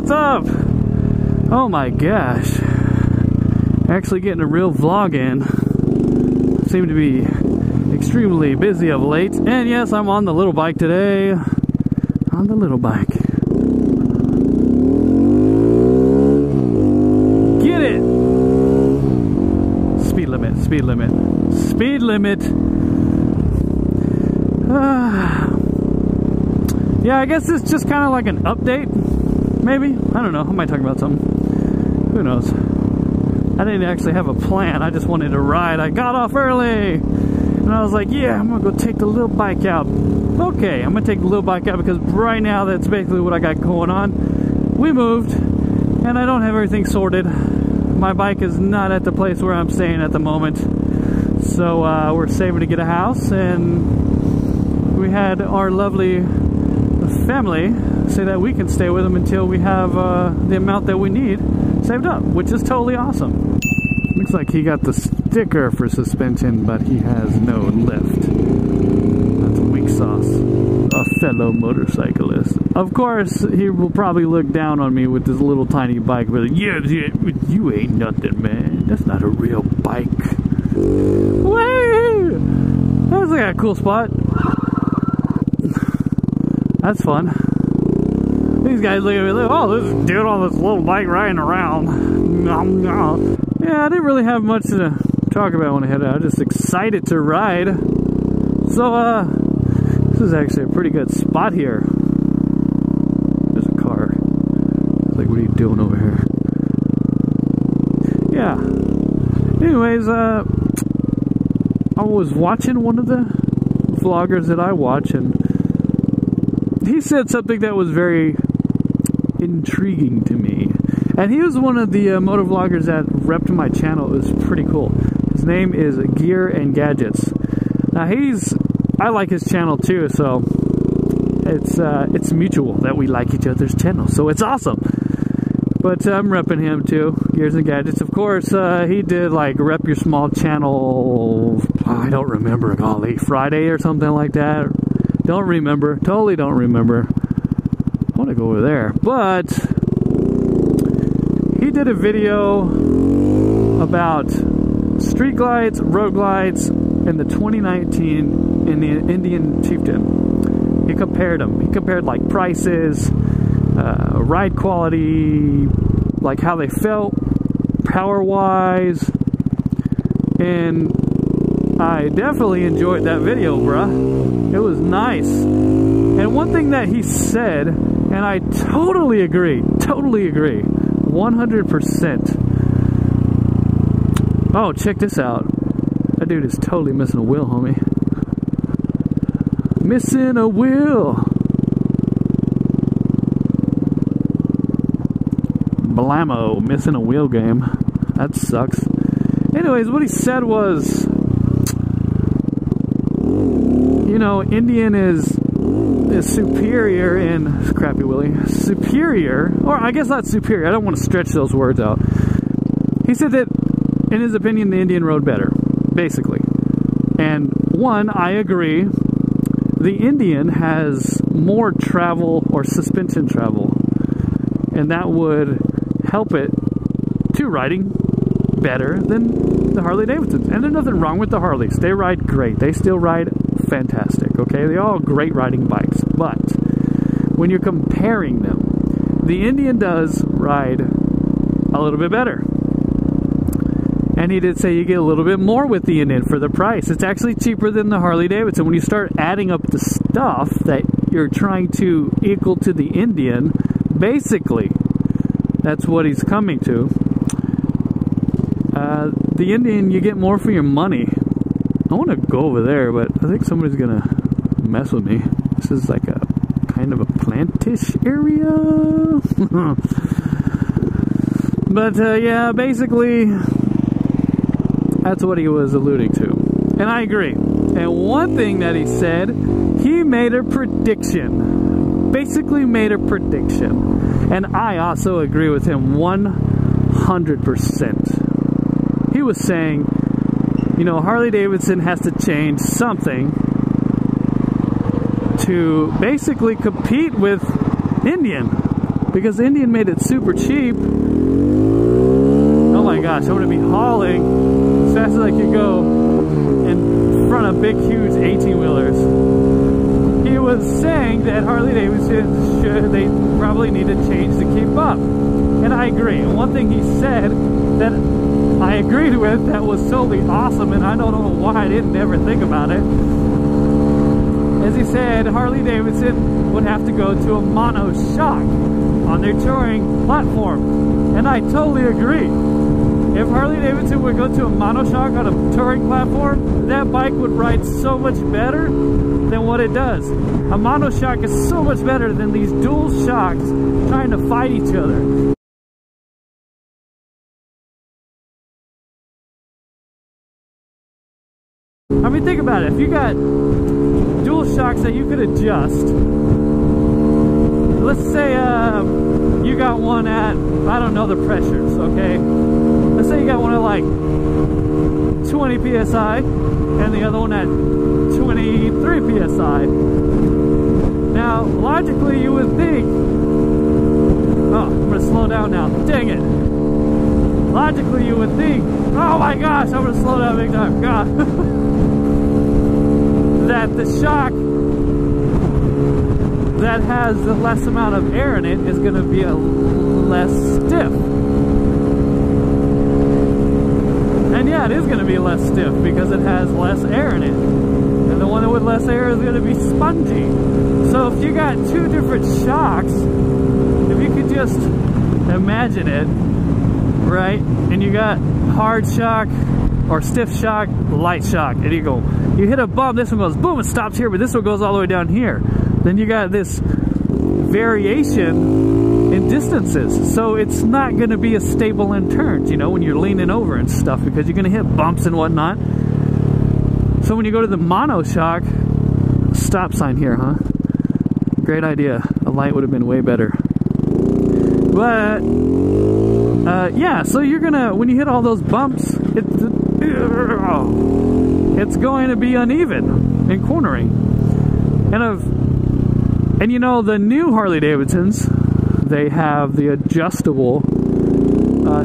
what's up? Oh my gosh. Actually getting a real vlog in. Seem to be extremely busy of late. And yes, I'm on the little bike today. On the little bike. Get it! Speed limit, speed limit, speed limit. Yeah, I guess it's just kind of like an update. Maybe? I don't know. I might talk about something. Who knows? I didn't actually have a plan. I just wanted to ride. I got off early. And I was like, yeah, I'm going to go take the little bike out. Okay, I'm going to take the little bike out because right now that's basically what I got going on. We moved. And I don't have everything sorted. My bike is not at the place where I'm staying at the moment. So we're saving to get a house. And we had our lovely family say that we can stay with them until we have the amount that we need saved up, which is totally awesome. Looks like he got the sticker for suspension, but he has no lift. That's weak sauce. A fellow motorcyclist. Of course, he will probably look down on me with this little tiny bike, but yeah, you ain't nothing, man. That's not a real bike. Woo! That's like a cool spot. That's fun. These guys look at me like, oh, this dude on this little bike riding around. Yeah, I didn't really have much to talk about when I headed out. I was just excited to ride. So, this is actually a pretty good spot here. There's a car. It's like, what are you doing over here? Yeah. Anyways, I was watching one of the vloggers that I watch, and he said something that was very intriguing to me. And he was one of the motovloggers that repped my channel. It was pretty cool. His name is Gear and Gadgets. Now I like his channel too, so it's mutual that we like each other's channels. So it's awesome. But I'm repping him too, Gears and Gadgets. Of course, he did like rep your small channel, I don't remember, golly, Friday or something like that. Don't remember. Totally don't remember. I want to go over there. But he did a video about street glides, road glides, and the 2019 in the Indian Chieftain. He compared them. He compared like prices, ride quality, like how they felt, power-wise, and I definitely enjoyed that video, bruh. It was nice. And one thing that he said, and I totally agree, 100%. Oh, check this out. That dude is totally missing a wheel, homie. Missing a wheel. Blammo, missing a wheel game. That sucks. Anyways, what he said was, you know, Indian is superior in, crappy Willie, superior, or I guess not superior, I don't want to stretch those words out. He said that, in his opinion, the Indian rode better, basically. And one, I agree, the Indian has more travel or suspension travel, and that would help it to riding better than the Harley Davidsons. And there's nothing wrong with the Harleys. They ride great. They still ride fantastic, okay? They're all great riding bikes. But when you're comparing them, the Indian does ride a little bit better. And he did say you get a little bit more with the Indian for the price. It's actually cheaper than the Harley Davidson. When you start adding up the stuff that you're trying to equal to the Indian, basically, that's what he's coming to. The Indian, you get more for your money. I want to go over there, but I think somebody's gonna mess with me. This is like a kind of a plantish area. But yeah, basically that's what he was alluding to, and I agree. And one thing that he said, he made a prediction, basically made a prediction, and I also agree with him 100%. He was saying, you know, Harley Davidson has to change something to basically compete with Indian, because Indian made it super cheap. Oh my gosh, I'm going to be hauling as fast as I could go in front of big, huge 18-wheelers. He was saying that Harley Davidson they probably need to change to keep up. And I agree. And one thing he said that I agreed with that was totally awesome, and I don't know why I didn't ever think about it, as he said Harley Davidson would have to go to a monoshock on their touring platform. And I totally agree. If Harley Davidson would go to a monoshock on a touring platform, that bike would ride so much better than what it does. A monoshock is so much better than these dual shocks trying to fight each other. I mean, think about it. If you got dual shocks that you could adjust, let's say you got one at, I don't know the pressures, okay? Let's say you got one at like 20 psi and the other one at 23 psi. Now, logically, you would think, oh, I'm going to slow down now. Dang it. Logically, you would think, oh my gosh, I'm going to slow down big time. God. That the shock that has the less amount of air in it is going to be less stiff. And yeah, it is going to be less stiff because it has less air in it. And the one with less air is going to be spongy. So if you got two different shocks, if you could just imagine it, right? And you got hard shock or stiff shock, light shock, and you go, you hit a bump, this one goes boom, it stops here, but this one goes all the way down here. Then you got this variation in distances, so it's not going to be as stable in turns, you know, when you're leaning over and stuff, because you're going to hit bumps and whatnot. So when you go to the monoshock, stop sign here, huh? Great idea. A light would have been way better. But yeah, so you're gonna, when you hit all those bumps, it's going to be uneven in cornering. And you know, the new Harley Davidsons, they have the adjustable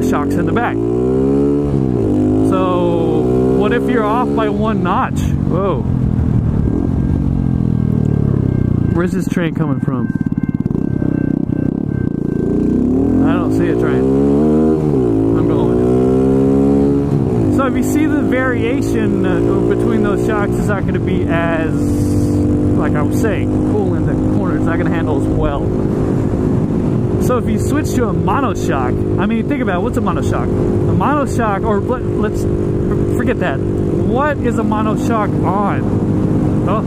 shocks in the back. So what if you're off by one notch? Whoa. Where's this train coming from? I don't see a train. I'm going. So if you see the variation between those shocks, it's not going to be as, like I was saying, cool in the corner. It's not going to handle as well. So if you switch to a monoshock, I mean, think about it, what's a monoshock? A monoshock, or let's forget that. What is a monoshock on? Oh,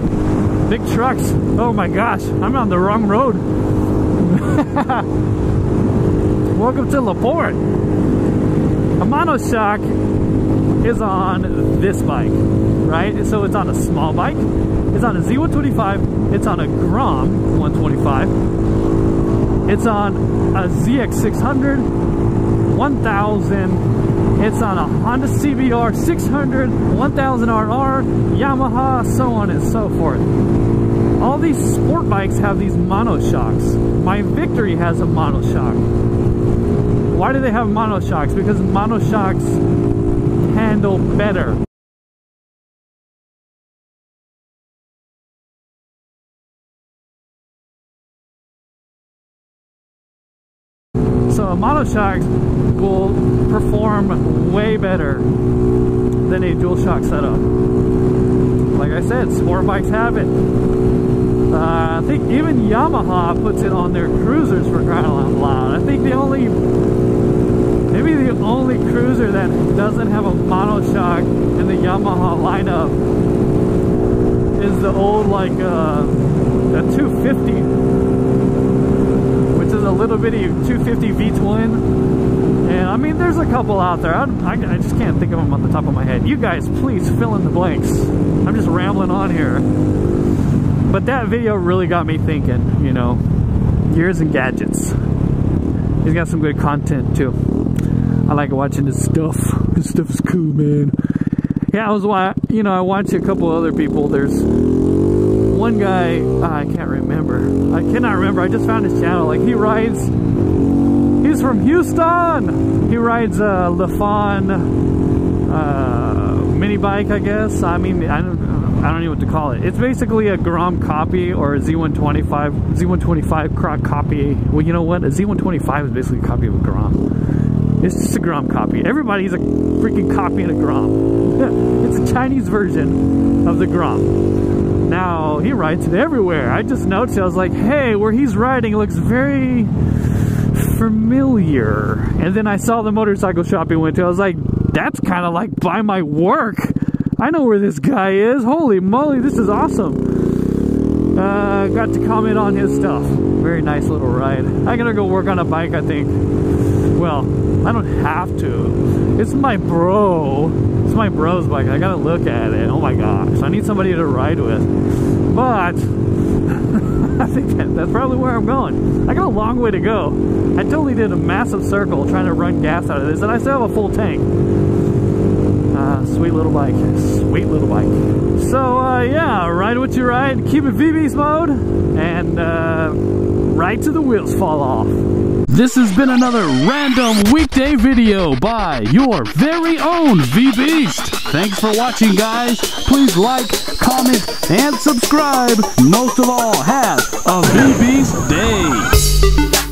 big trucks. Oh my gosh, I'm on the wrong road. Welcome to LaPorte. A monoshock is on this bike, right? So it's on a small bike, it's on a Z125, it's on a Grom 125, it's on a ZX600, 1000, it's on a Honda CBR 600, 1000RR, Yamaha, so on and so forth. All these sport bikes have these monoshocks. My Victory has a monoshock. Why do they have monoshocks? Because monoshocks handle better. So a monoshock will perform way better than a dual shock setup. Like I said, sport bikes have it. I think even Yamaha puts it on their cruisers, for crying out loud. I think maybe the only cruiser that doesn't have a monoshock in the Yamaha lineup is the old, like, the 250, which is a little bitty 250 V-twin. And I mean, there's a couple out there. I just can't think of them off the top of my head. You guys, please fill in the blanks. I'm just rambling on here. But that video really got me thinking, you know, gears and gadgets. He's got some good content too. I like watching this stuff. This stuff is cool, man. Yeah, I watched a couple other people. There's one guy, I can't remember. I cannot remember. I just found his channel. Like, he rides, he's from Houston. He rides a LaFon mini bike, I guess. I mean, I don't know what to call it. It's basically a Grom copy or a Z125 copy. Well, you know what? A Z125 is basically a copy of a Grom. It's just a Grom copy. Everybody's a freaking copy of a Grom. It's a Chinese version of the Grom. Now, he rides it everywhere. I just noticed, I was like, hey, where he's riding looks very familiar. And then I saw the motorcycle shop he went to. I was like, that's kind of like by my work. I know where this guy is. Holy moly, this is awesome. Got to comment on his stuff. Very nice little ride. I gotta go work on a bike, I think. Well, I don't have to. It's my bro. It's my bro's bike. I gotta look at it. Oh my gosh. I need somebody to ride with. But I think that's probably where I'm going. I got a long way to go. I totally did a massive circle trying to run gas out of this, and I still have a full tank. Sweet little bike. Sweet little bike. So, yeah, ride what you ride. Keep it Vbeast mode, and ride till the wheels fall off. This has been another random weekday video by your very own Vbeast. Thanks for watching, guys. Please like, comment, and subscribe. Most of all, have a Vbeast day.